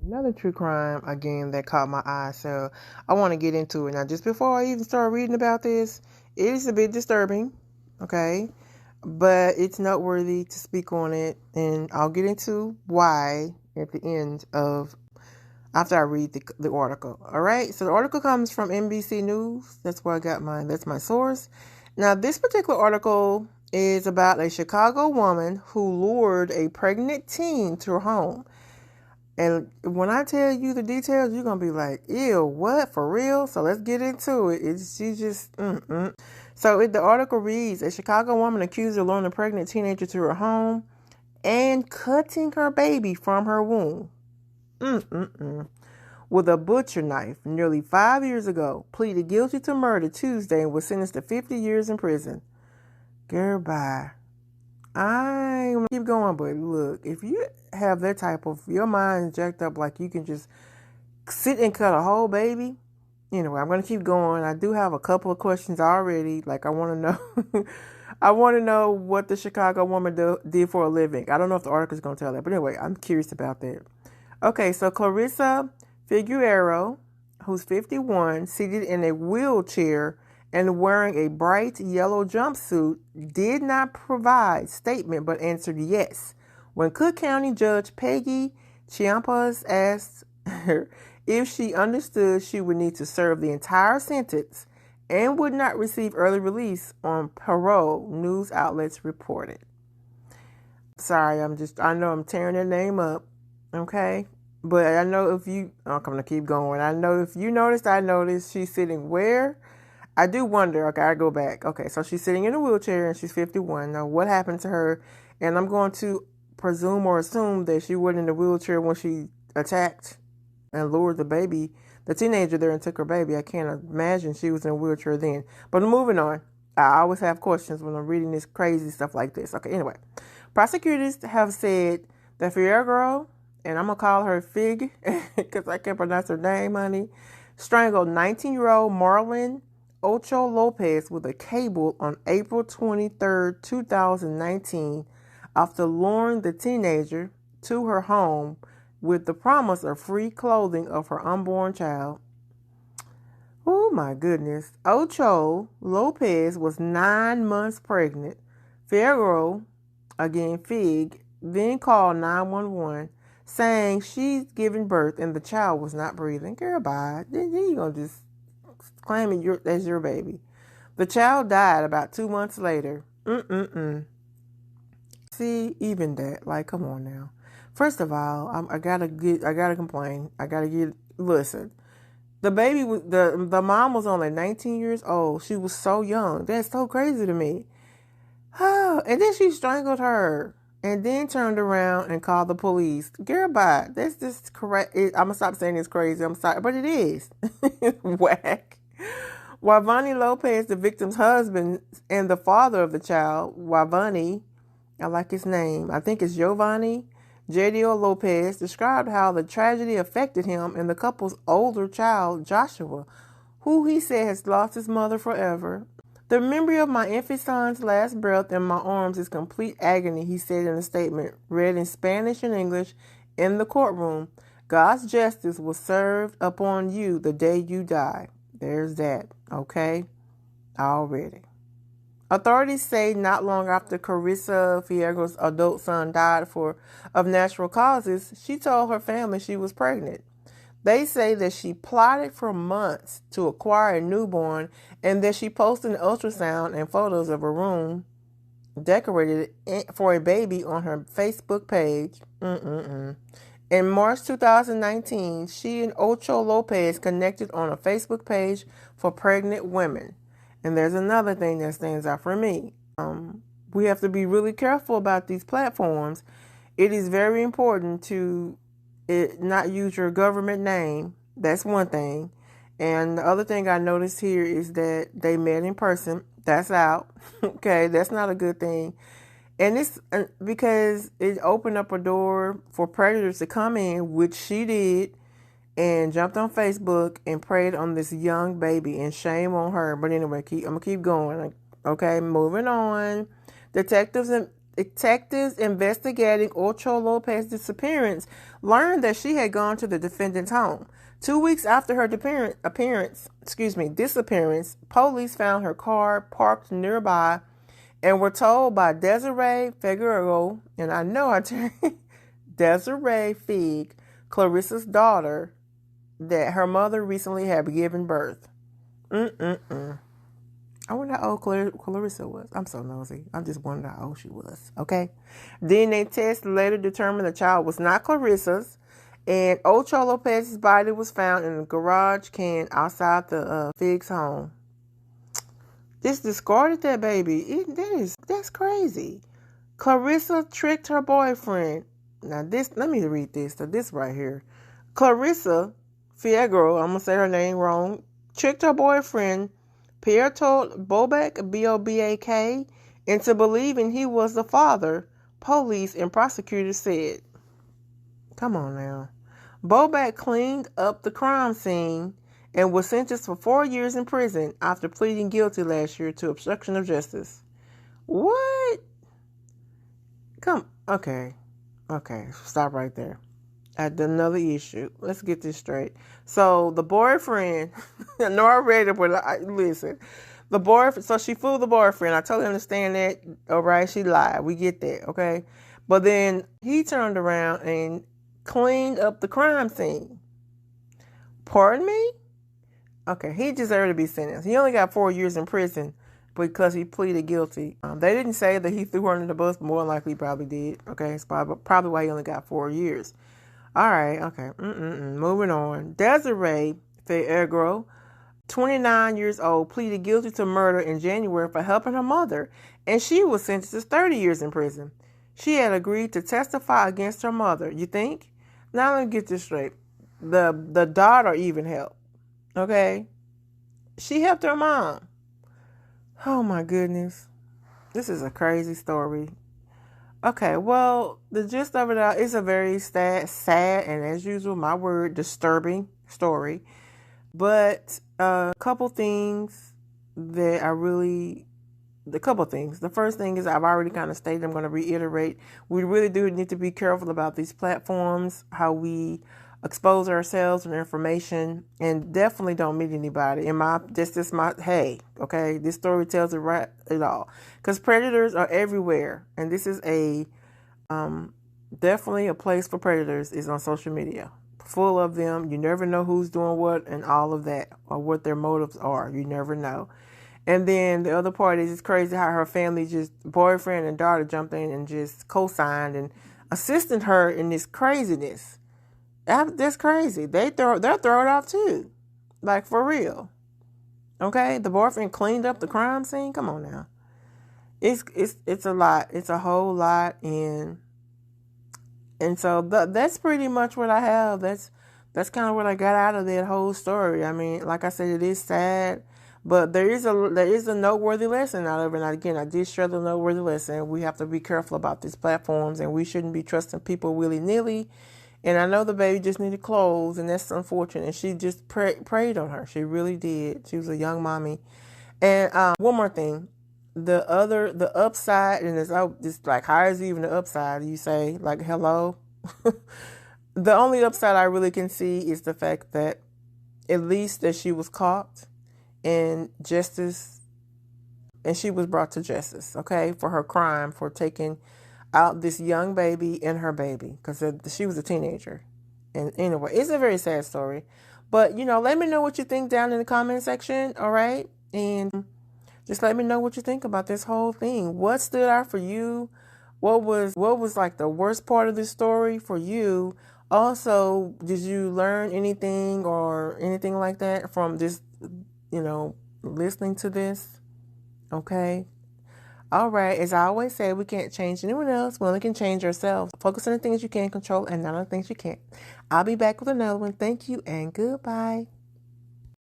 Another true crime again that caught my eye, so I want to get into it. Now, just before I even start reading about this, it is a bit disturbing, okay? But it's noteworthy to speak on it, and I'll get into why at the end of after I read the article. All right, so the article comes from NBC News. That's where I got that's my source. Now, this particular article is about a Chicago woman who lured a pregnant teen to her home. And when I tell you the details, you're going to be like, ew, what? For real? So let's get into it. So the article reads, a Chicago woman accused of luring a pregnant teenager to her home and cutting her baby from her womb. With a butcher knife nearly 5 years ago, pleaded guilty to murder Tuesday and was sentenced to 50 years in prison. Goodbye. I'm going to keep going, but look, if you have that type of, your mind jacked up like you can just sit and cut a whole baby, anyway, I'm going to keep going. I do have a couple of questions already. Like, I want to know, I want to know what the Chicago woman did for a living. I don't know if the article is going to tell that, but anyway, I'm curious about that. Okay, so Clarissa Figueroa, who's 51, seated in a wheelchair and wearing a bright yellow jumpsuit, did not provide statement but answered yes when Cook County Judge Peggy Chiampas asked her if she understood she would need to serve the entire sentence and would not receive early release on parole, news outlets reported. Sorry, I know I'm tearing their name up, okay? But I know if you, I'm going to keep going. I know if you noticed, I noticed she's sitting where? I do wonder, okay, I go back. Okay, so she's sitting in a wheelchair and she's 51. Now, what happened to her? And I'm going to presume or assume that she wasn't in the wheelchair when she attacked and lured the teenager there and took her baby. I can't imagine she was in a wheelchair then. But moving on, I always have questions when I'm reading this crazy stuff like this. Okay, anyway, prosecutors have said that Figueroa, and I'm going to call her Fig because I can't pronounce her name, honey, strangled 19-year-old Marlon Ocho Lopez with a cable on April 23, 2019, after luring the teenager to her home with the promise of free clothing of her unborn child. Oh my goodness. Ocho Lopez was 9 months pregnant. Figueroa, again Fig, then called 911, saying she's giving birth and the child was not breathing. Girl, bye. Then you gonna just claiming as your baby. The child died about 2 months later. See, even that, like, come on now. First of all, I gotta complain. Listen. The baby was the mom was only 19 years old. She was so young. That's so crazy to me. Oh, and then she strangled her and then turned around and called the police. Girl, bye. That's just correct. I'm gonna stop saying it's crazy. I'm sorry, but it is. Whack. Wavani Lopez, the victim's husband and the father of the child, Wavani, I like his name, I think it's Giovanni Jadiel Lopez, described how the tragedy affected him and the couple's older child, Joshua, who he said has lost his mother forever. The memory of my infant son's last breath in my arms is complete agony, he said in a statement, read in Spanish and English in the courtroom. God's justice was served upon you the day you die. There's that, okay? Already. Authorities say not long after Clarissa Figueroa's adult son died of natural causes, she told her family she was pregnant. They say that she plotted for months to acquire a newborn and that she posted an ultrasound and photos of a room decorated for a baby on her Facebook page. In March 2019, she and Ocho Lopez connected on a Facebook page for pregnant women. And there's another thing that stands out for me. We have to be really careful about these platforms. It is very important to not use your government name. That's one thing. And the other thing I noticed here is that they met in person. That's out. Okay, that's not a good thing. And it's because it opened up a door for predators to come in, which she did, and jumped on Facebook and preyed on this young baby, and shame on her. But anyway, I'm going to keep going. Okay, moving on. Detectives Detectives investigating Ocho Lopez's disappearance learned that she had gone to the defendant's home. 2 weeks after her disappearance, police found her car parked nearby and were told by Desiree Figueroa, and I know Desiree Fig, Clarissa's daughter, that her mother recently had given birth. I wonder how old Clarissa was. I'm so nosy. I just wondered how old she was. Okay. DNA test later determined the child was not Clarissa's, and Ocho Lopez's body was found in a garage can outside the Fig's home. Just discarded that baby. That's crazy. Clarissa tricked her boyfriend. Now let me read this. So this right here. Clarissa Figueroa, I'm gonna say her name wrong, tricked her boyfriend Pierre Bobak, B-O-B-A-K, into believing he was the father, police and prosecutors said. Come on now. Bobak cleaned up the crime scene and was sentenced for 4 years in prison after pleading guilty last year to obstruction of justice. What? Okay, stop right there. At another issue. Let's get this straight. So the boyfriend, I know I read it, but listen. The boyfriend, so she fooled the boyfriend. I totally understand that. All right, she lied. We get that, okay? But then he turned around and cleaned up the crime scene. Pardon me? Okay, he deserved to be sentenced. He only got 4 years in prison because he pleaded guilty. They didn't say that he threw her under the bus, but more than likely he probably did. Okay, it's probably why he only got 4 years. All right, okay. Moving on. Desiree Figueroa, 29 years old, pleaded guilty to murder in January for helping her mother, and she was sentenced to 30 years in prison. She had agreed to testify against her mother. You think? Now let me get this straight. The daughter even helped. Okay? She helped her mom. Oh my goodness. This is a crazy story. Okay, well, the gist of it is a very sad and, as usual, my word, disturbing story. But a couple things that The first thing is I've already kind of stated, I'm going to reiterate. We really do need to be careful about these platforms, how we expose ourselves and information, and definitely don't meet anybody. Hey, okay, this story tells it all. Because predators are everywhere, and this is definitely a place for predators is on social media. Full of them. You never know who's doing what and all of that, or what their motives are. You never know. And then the other part is it's crazy how her family, just boyfriend and daughter, jumped in and just co-signed and assisted her in this craziness. That's crazy. They're thrown off too. Like, for real. Okay? The boyfriend cleaned up the crime scene? Come on now. It's a lot. It's a whole lot. And so that's pretty much what I have. That's kind of what I got out of that whole story. I mean, like I said, it is sad. But there is a noteworthy lesson out of it. And again, I did share the noteworthy lesson. We have to be careful about these platforms, and we shouldn't be trusting people willy-nilly. And I know the baby just needed clothes, and that's unfortunate. And she just prayed on her. She really did. She was a young mommy. And one more thing. The upside, and it's like, how is even the upside? You say, like, hello? The only upside I really can see is the fact that at least that she was caught and she was brought to justice, okay, for her crime, for taking out this young baby and her baby, because she was a teenager. And anyway, it's a very sad story. But, let me know what you think down in the comment section, all right? And just let me know what you think about this whole thing. What stood out for you? What was like the worst part of this story for you? Also, did you learn anything or anything like that from this, listening to this? Okay. All right. As I always say, we can't change anyone else. We only can change ourselves. Focus on the things you can control and not on the things you can't. I'll be back with another one. Thank you and goodbye.